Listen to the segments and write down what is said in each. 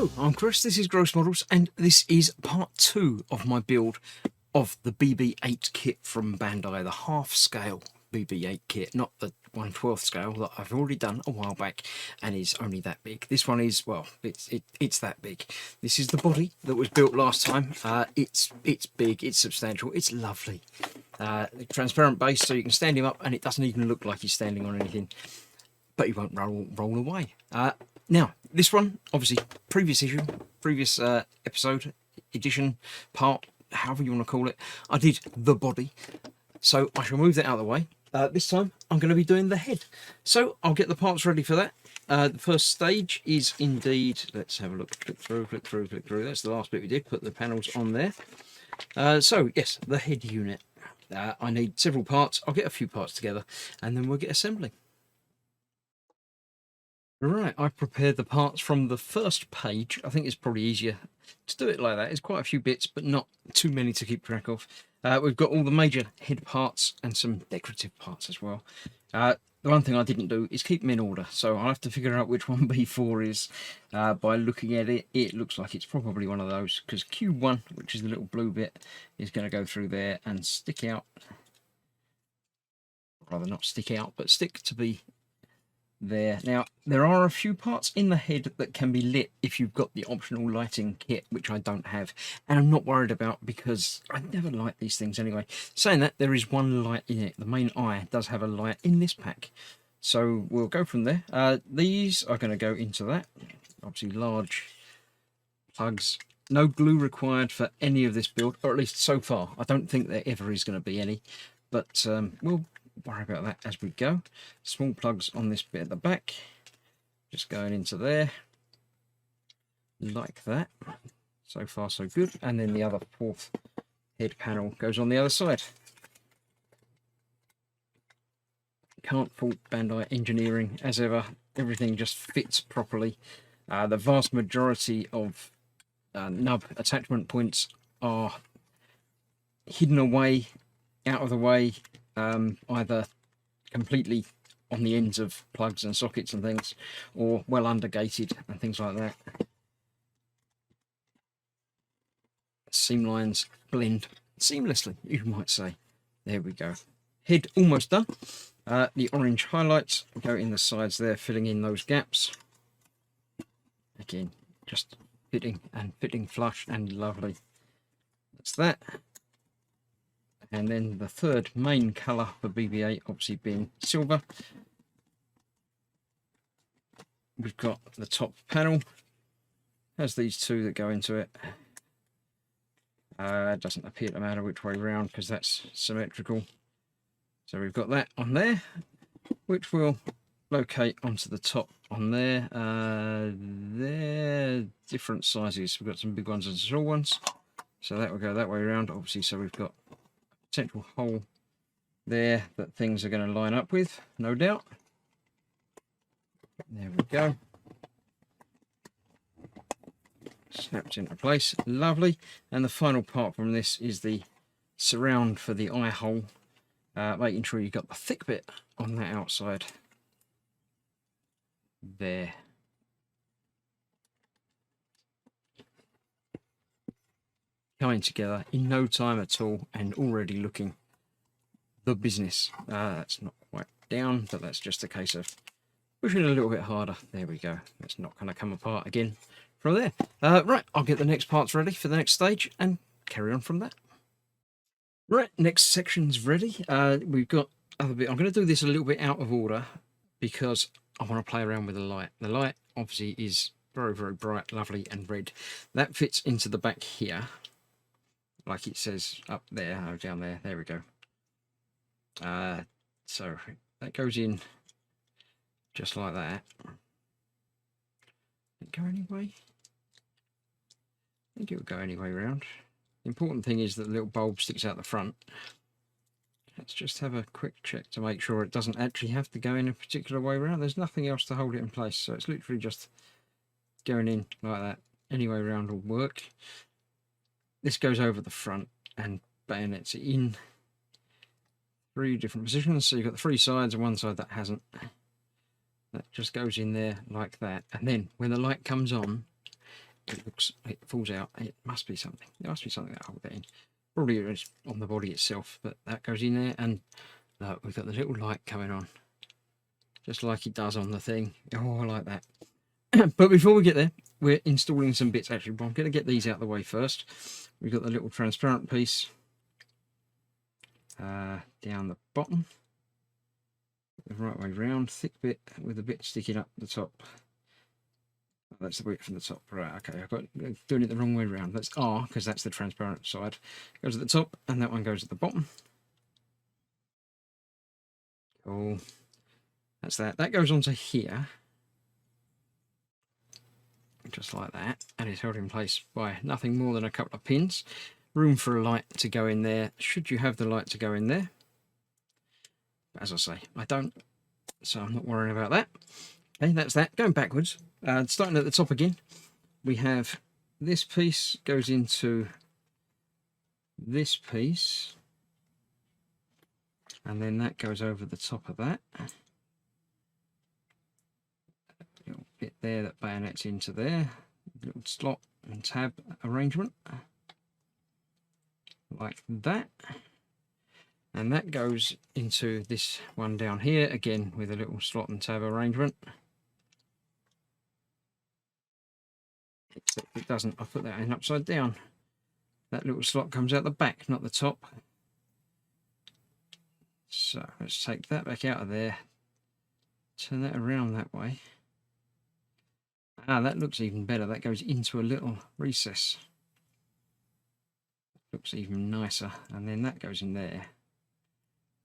Hello, I'm Chris, this is Gross Models, and this is part 2 of my build of the BB-8 kit from Bandai, the half-scale BB-8 kit, not the 1/12 scale that I've already done a while back and is only that big. This one is, well, it's that big. This is the body that was built last time. It's big, it's substantial, it's lovely. Transparent base, so you can stand him up and it doesn't even look like he's standing on anything, but he won't roll away. Now, this one, obviously, previous episode, edition, part, however you want to call it, I did the body. So I shall move that out of the way. This time, I'm going to be doing the head. So I'll get the parts ready for that. The first stage is indeed, let's have a look, flick through. That's the last bit we did, put the panels on there. So, yes, the head unit. I need several parts. I'll get a few parts together, and then we'll get assembling. Right, I've prepared the parts from the first page. I think it's probably easier to do it like that. It's quite a few bits, but not too many to keep track of. We've got all the major head parts and some decorative parts as well. The one thing I didn't do is keep them in order, so I'll have to figure out which one B4 is. By looking at it, it looks like it's probably one of those, because Q1, which is the little blue bit, is going to go through there and stick out. Rather not stick out, but stick to be there. Now, there are a few parts in the head that can be lit if you've got the optional lighting kit, which I don't have, and I'm not worried about because I never light these things anyway. Saying that, there is one light in it. The main eye does have a light in this pack, so we'll go from there. These are going to go into that. Obviously large plugs. No glue required for any of this build, or at least so far. I don't think there ever is going to be any, but we'll worry about that as we go. Small plugs on this bit at the back, just going into there like that. So far so good. And then the other fourth head panel goes on the other side. Can't fault Bandai engineering as ever. Everything just fits properly. The vast majority of nub attachment points are hidden away, out of the way, either completely on the ends of plugs and sockets and things, or well undergated and things like that. Seam lines blend seamlessly, you might say. There we go. Head almost done. The orange highlights go in the sides there, filling in those gaps. Again, just fitting flush and lovely. That's that. And then the third main colour for BB-8 obviously being silver. We've got the top panel. Has these two that go into it. It doesn't appear to matter which way round because that's symmetrical. So we've got that on there, which will locate onto the top on there. They're different sizes. We've got some big ones and small ones. So that will go that way around, obviously. So we've got potential hole there that things are going to line up with, no doubt. There we go. Snapped into place, lovely. And the final part from this is the surround for the eye hole, making sure you've got the thick bit on that outside there. Coming together in no time at all and already looking the business. That's not quite down, but that's just a case of pushing it a little bit harder. There we go. That's not going to come apart again from there. Right, I'll get the next parts ready for the next stage and carry on from that. Right, next section's ready. We've got other bit. I'm going to do this a little bit out of order because I want to play around with the light. The light obviously is very, very bright, lovely and red. That fits into the back here, like it says up there, oh, down there, there we go. So that goes in just like that. Did it go anyway? I think it will go any way around. The important thing is that the little bulb sticks out the front. Let's just have a quick check to make sure it doesn't actually have to go in a particular way around. There's nothing else to hold it in place, so it's literally just going in like that. Any way around will work. This goes over the front and bayonets it in 3 different positions. So you've got the 3 sides and one side that hasn't. That just goes in there like that. And then when the light comes on, it falls out. It must be something. There must be something that hold that in. Probably it's on the body itself, but that goes in there, and look, we've got the little light coming on, just like it does on the thing. Oh, I like that. But before we get there, we're installing some bits. Actually, I'm going to get these out of the way first. We've got the little transparent piece down the bottom, the right way round, thick bit with a bit sticking up the top. Oh, that's the bit from the top. Right, okay, I've got doing it the wrong way around. That's R, because that's the transparent side. Goes at the top, and that one goes at the bottom. Cool. That's that. That goes onto here, just like that, and it's held in place by nothing more than a couple of pins. Room for a light to go in there, should you have the light to go in there. But as I say, I don't, so I'm not worrying about that. Okay, that's that. Going backwards, starting at the top again, we have this piece goes into this piece, and then that goes over the top of that. Little bit there that bayonets into there, little slot and tab arrangement like that, and that goes into this one down here again with a little slot and tab arrangement, except it doesn't. I put that in upside down. That little slot comes out the back, not the top. So let's take that back out of there, turn that around that way. Ah, that looks even better. That goes into a little recess. Looks even nicer. And then that goes in there.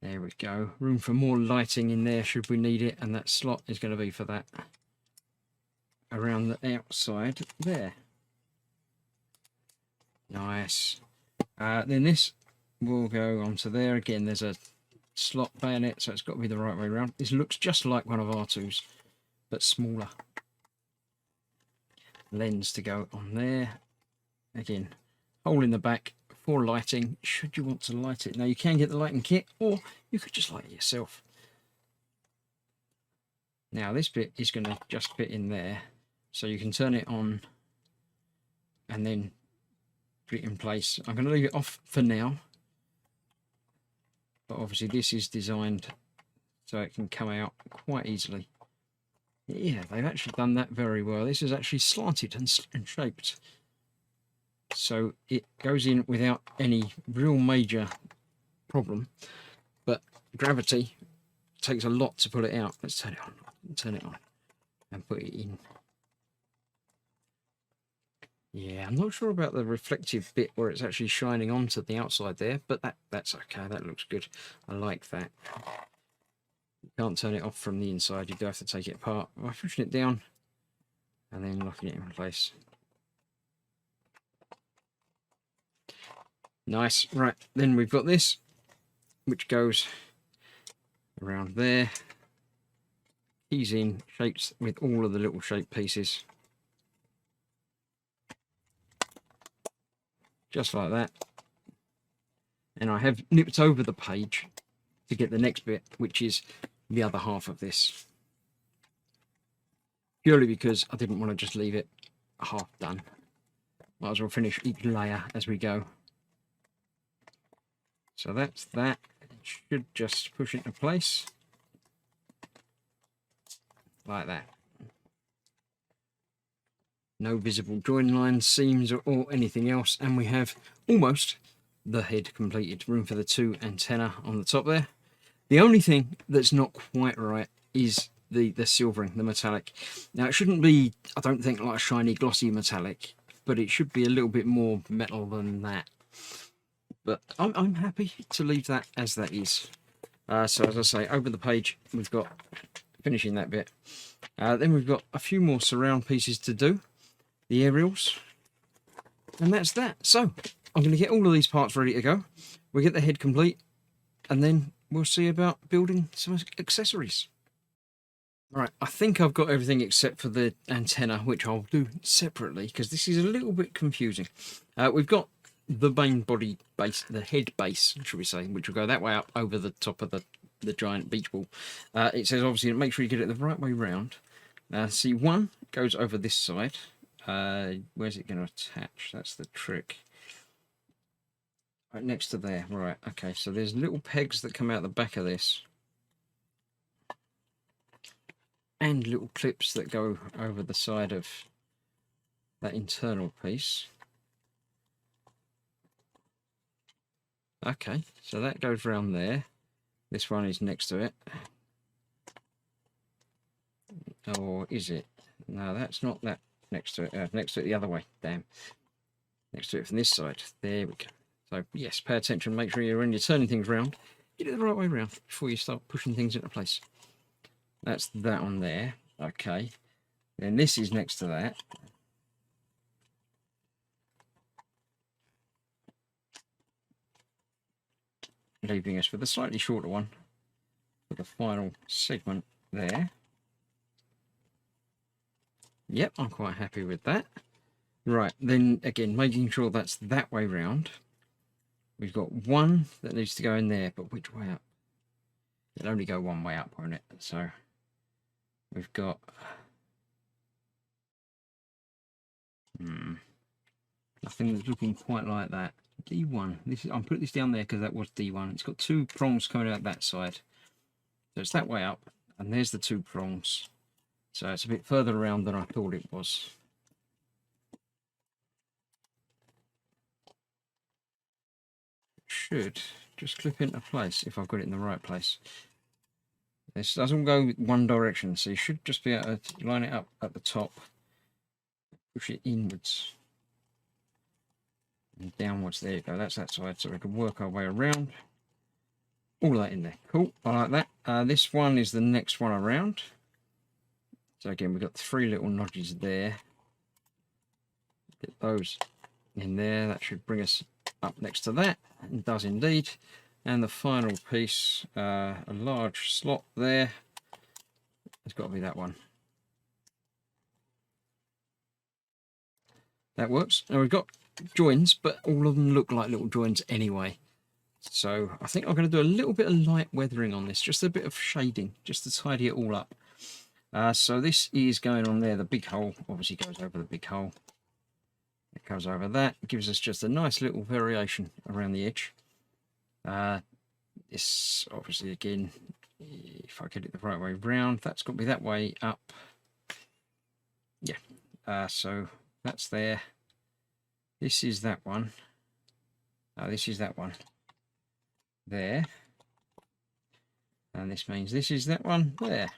There we go. Room for more lighting in there should we need it. And that slot is going to be for that around the outside there. Nice. Then this will go onto there. Again, there's a slot bayonet, so it's got to be the right way around. This looks just like one of R2's, but smaller. Lens to go on there. Again, hole in the back for lighting, should you want to light it. Now you can get the lighting kit, or you could just light it yourself. Now this bit is going to just fit in there, so you can turn it on and then put it in place. I'm going to leave it off for now, but obviously this is designed so it can come out quite easily. Yeah, they've actually done that very well. This is actually slanted and shaped, so it goes in without any real major problem, but gravity takes a lot to pull it out. Let's turn it on and put it in. Yeah, I'm not sure about the reflective bit where it's actually shining onto the outside there, but that's okay. That looks good. I like that. You can't turn it off from the inside. You do have to take it apart by pushing it down and then locking it in place. Nice. Right, then we've got this, which goes around there. Keys in, shapes with all of the little shape pieces. Just like that. And I have nipped over the page to get the next bit, which is the other half of this. Purely because I didn't want to just leave it half done. Might as well finish each layer as we go. So that's that. It should just push it into place. Like that. No visible join lines, seams, or anything else. And we have almost the head completed. Room for the 2 antenna on the top there. The only thing that's not quite right is the silvering, the metallic. Now it shouldn't be, I don't think, like a shiny glossy metallic, but it should be a little bit more metal than that. But I'm happy to leave that as that is. So as I say, over the page we've got finishing that bit. Then we've got a few more surround pieces to do, the aerials, and that's that. So I'm going to get all of these parts ready to go. We'll get the head complete, and then we'll see about building some accessories. Right, I think I've got everything except for the antenna, which I'll do separately because this is a little bit confusing. We've got the main body base, the head base, should we say, which will go that way up over the top of the giant beach ball. It says obviously make sure you get it the right way round. See, one goes over this side, Where's it going to attach? That's the trick. Right next to there. Right, okay, so there's little pegs that come out the back of this. And little clips that go over the side of that internal piece. Okay, so that goes round there. This one is next to it. Or is it? No, that's not that next to it. Next to it the other way. Damn. Next to it from this side. There we go. So, yes, pay attention. Make sure when you're turning things round, get it the right way round before you start pushing things into place. That's that on there. Okay. Then this is next to that. Leaving us with a slightly shorter one for the final segment there. Yep, I'm quite happy with that. Right, then again, making sure that's that way round. We've got one that needs to go in there, but which way up? It'll only go one way up, won't it? So we've got nothing that's looking quite like that. D1. I'm putting this down there because that was D1. It's got two prongs coming out that side. So it's that way up, and there's the two prongs. So it's a bit further around than I thought it was. Should just clip into place if I've got it in the right place. This doesn't go one direction, so you should just be able to line it up at the top, push it inwards and downwards. There you go, that's that side, so we can work our way around. All that in there, cool, I like that. This one is the next one around. So again, we've got three little notches there. Get those in there, that should bring us up next to that. It does indeed. And the final piece, a large slot there. It's got to be that one. That works. Now we've got joins, but all of them look like little joins anyway. So I think I'm going to do a little bit of light weathering on this, just a bit of shading, just to tidy it all up. So this is going on there. The big hole obviously goes over the big hole. It goes over that. It gives us just a nice little variation around the edge. This obviously, again, if I get it the right way round, that's got to be that way up. Yeah. So that's there. This is that one. This is that one. There. And this means this is that one there.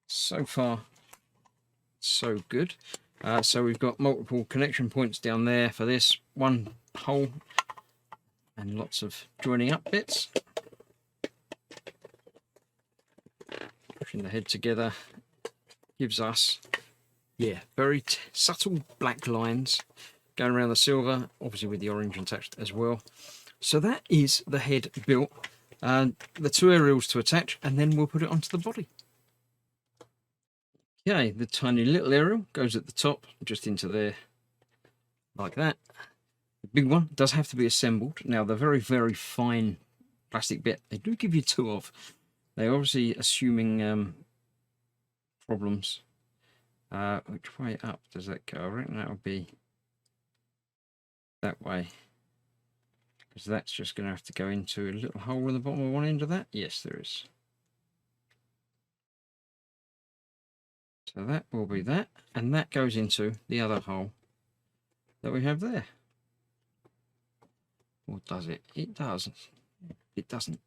So far, so good. So we've got multiple connection points down there for this one hole and lots of joining up bits. Pushing the head together gives us, yeah, very subtle black lines going around the silver, obviously with the orange attached as well. So that is the head built. The two aerials to attach, and then we'll put it onto the body. Okay, the tiny little aerial goes at the top, just into there, like that. The big one does have to be assembled. Now, the very, very fine plastic bit, they do give you two of. They're obviously assuming problems. Which way up does that go? I reckon that would be that way. Because that's just going to have to go into a little hole in the bottom of one end of that. Yes, there is. So that will be that, and that goes into the other hole that we have there. Or does it? It does. It doesn't.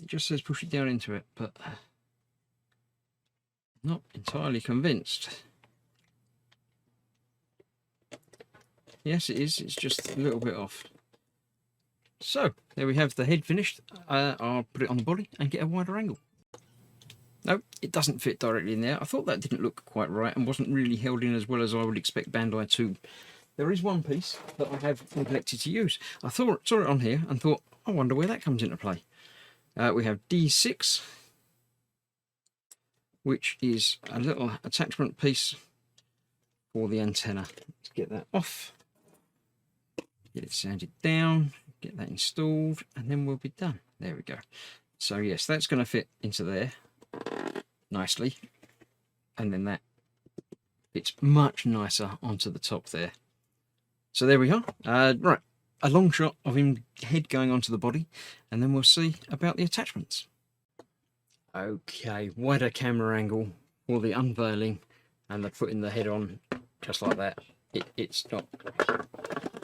It just says push it down into it, but not entirely convinced. Yes, it is. It's just a little bit off. So there we have the head finished. I'll put it on the body and get a wider angle. No, it doesn't fit directly in there. I thought that didn't look quite right and wasn't really held in as well as I would expect Bandai to. There is one piece that I have neglected to use. I saw it on here and thought, I wonder where that comes into play. We have D6, which is a little attachment piece for the antenna. Let's get that off, get it sanded down, get that installed, and then we'll be done. There we go. So yes, that's going to fit into there. nicely, and then that fits much nicer onto the top there. So there we are. Right, a long shot of him head going onto the body, and then we'll see about the attachments. Okay, wider camera angle for the unveiling and the putting the head on just like that. It's not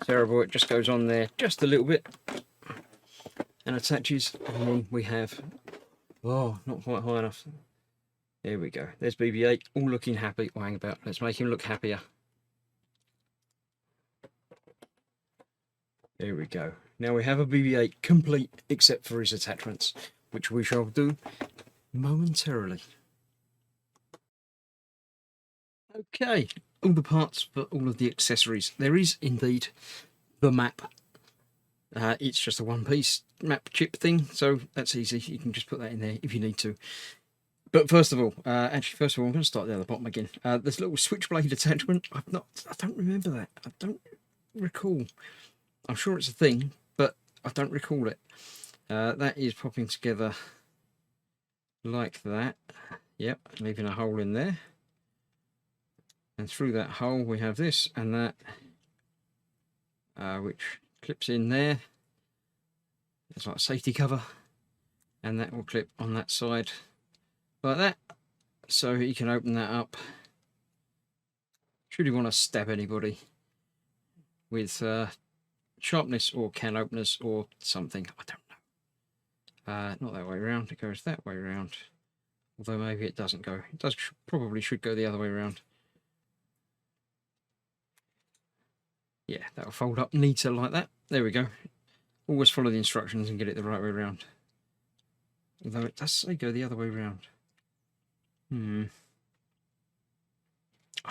terrible, it just goes on there just a little bit and attaches, and then we have, oh, not quite high enough. There we go, there's BB-8 all looking happy. Oh, hang about, let's make him look happier. There we go. Now we have a BB-8 complete except for his attachments, which we shall do momentarily. Okay, all the parts for all of the accessories. There is indeed the map. It's just a one-piece map chip thing, so that's easy. You can just put that in there if you need to. But first of all, I'm going to start down the bottom again. This little switchblade attachment, I don't remember that. I don't recall. I'm sure it's a thing, but I don't recall it. That is popping together like that. Yep, leaving a hole in there. And through that hole we have this and that, which clips in there. It's like a safety cover, and that will clip on that side like that, so you can open that up should you want to stab anybody with sharpness or can openers or something. I don't know. Not that way around, it goes that way around, although maybe it doesn't go. It does, probably should go the other way around. Yeah, that'll fold up neater like that. There we go. Always follow the instructions and get it the right way around. Although it does say go the other way around. I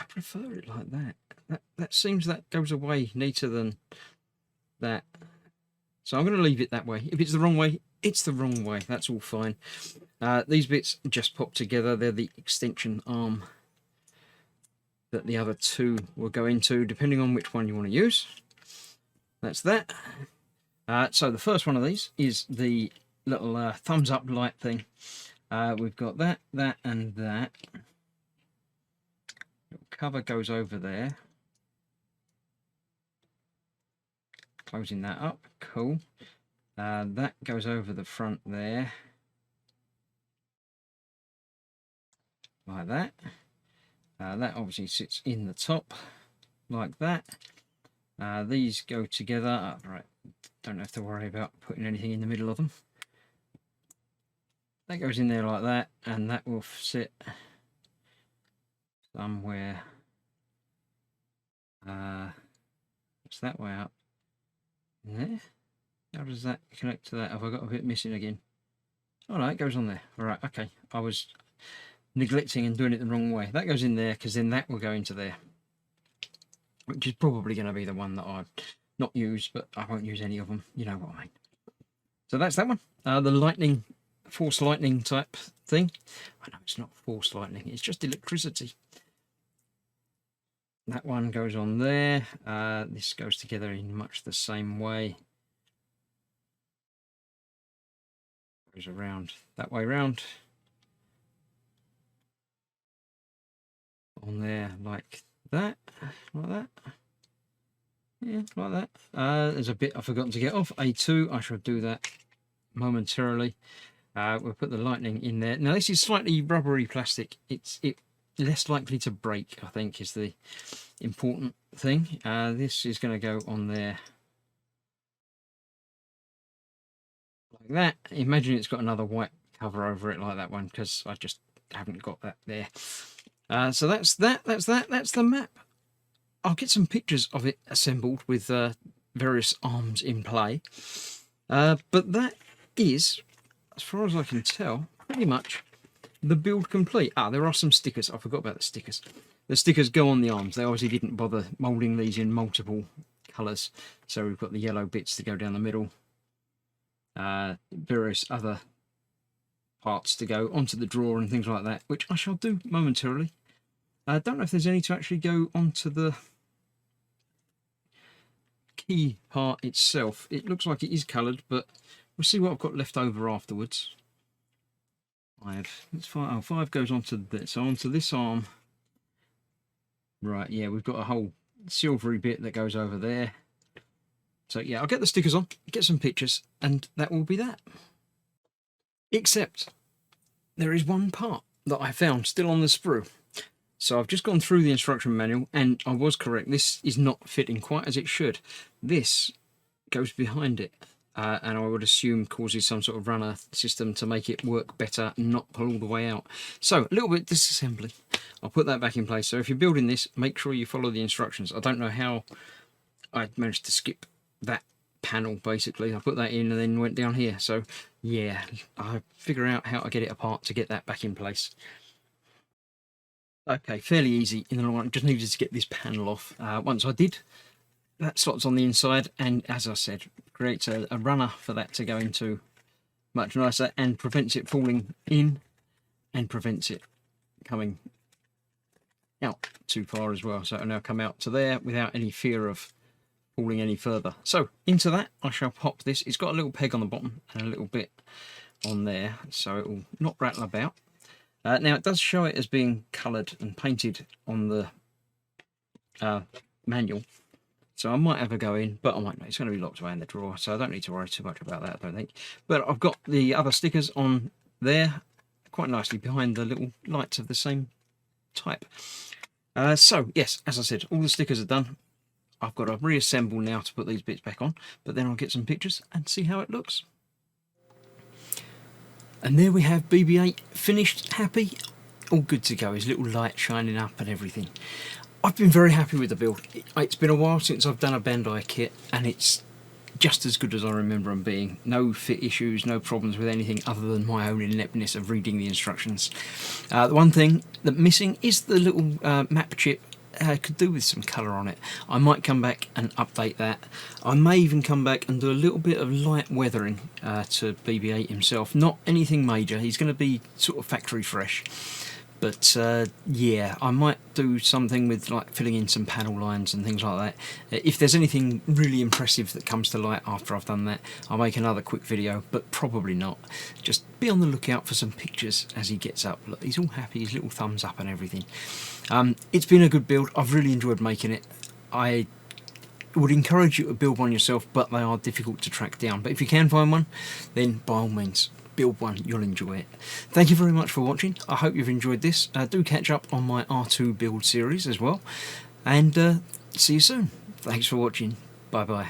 prefer it like that. That seems that goes away neater than that. So I'm going to leave it that way. If it's the wrong way, it's the wrong way. That's all fine. These bits just pop together. They're the extension arm that the other two will go into, depending on which one you want to use. That's that. So the first one of these is the little thumbs up light thing. We've got that, and that. Little cover goes over there. Closing that up, cool. That goes over the front there. Like that. That obviously sits in the top, like that. These go together. Right, don't have to worry about putting anything in the middle of them. That goes in there like that, and that will sit somewhere. It's that way up there. How does that connect to that? Have I got a bit missing again? Oh no, it goes on there. All right, okay. I was neglecting and doing it the wrong way. That goes in there because then that will go into there, which is probably going to be the one that I've not used, but I won't use any of them. You know what I mean. So that's that one. The lightning, force lightning type thing. I know it's not force lightning, it's just electricity. That one goes on there. This goes together in much the same way. Goes around that way round. On there like that, like that. Yeah, like that. There's a bit I've forgotten to get off. A2, I shall do that momentarily. We'll put the lightning in there. Now this is slightly rubbery plastic. It's less likely to break, I think, is the important thing. This is going to go on there like that. Imagine it's got another white cover over it like that one, because I just haven't got that there. So that's the map. I'll get some pictures of it assembled with various arms in play. But that is, as far as I can tell, pretty much the build complete. There are some stickers. I forgot about the stickers. The stickers go on the arms. They obviously didn't bother moulding these in multiple colours. So we've got the yellow bits to go down the middle. Various other parts to go onto the drawer and things like that, which I shall do momentarily. I don't know if there's any to actually go onto the key part itself. It looks like it is coloured, but we'll see what I've got left over afterwards. 5. It's 5. Oh, 5 goes onto this. So onto this arm. Right, yeah, we've got a whole silvery bit that goes over there. So yeah, I'll get the stickers on, get some pictures, and that will be that. Except there is one part that I found still on the sprue. So I've just gone through the instruction manual, and I was correct. This is not fitting quite as it should. This goes behind it, and I would assume causes some sort of runner system to make it work better and not pull all the way out. So a little bit disassembly. I'll put that back in place. So if you're building this, make sure you follow the instructions. I don't know how I managed to skip that panel, basically. I put that in and then went down here. So yeah, I figure out how to get it apart to get that back in place. Okay, fairly easy in the long run. Just needed to get this panel off. Once I did, that slot's on the inside, and as I said, creates a runner for that to go into much nicer, and prevents it falling in and prevents it coming out too far as well. So it'll now come out to there without any fear of falling any further. So into that I shall pop this. It's got a little peg on the bottom and a little bit on there, so it will not rattle about. Now it does show it as being coloured and painted on the manual, so I might have a go in, but I might not. It's going to be locked away in the drawer, so I don't need to worry too much about that, I don't think. But I've got the other stickers on there quite nicely behind the little lights of the same type. So yes, as I said, all the stickers are done. I've got to reassemble now to put these bits back on, but then I'll get some pictures and see how it looks. And there we have BB-8 finished, happy, all good to go. His little light shining up and everything. I've been very happy with the build. It's been a while since I've done a Bandai kit, and it's just as good as I remember them being. No fit issues, no problems with anything other than my own ineptness of reading the instructions. The one thing that's missing is the little map chip. Could do with some colour on it. I might come back and update that. I may even come back and do a little bit of light weathering to BB-8 himself. Not anything major. He's going to be sort of factory fresh. But yeah, I might do something with like filling in some panel lines and things like that. If there's anything really impressive that comes to light after I've done that, I'll make another quick video, but probably not. Just be on the lookout for some pictures as he gets up. Look, he's all happy, his little thumbs up and everything. It's been a good build. I've really enjoyed making it. I would encourage you to build one yourself, but they are difficult to track down. But if you can find one, then by all means, build one, you'll enjoy it. Thank you very much for watching. I hope you've enjoyed this. Do catch up on my R2 build series as well, and see you soon. Thanks for watching. Bye bye.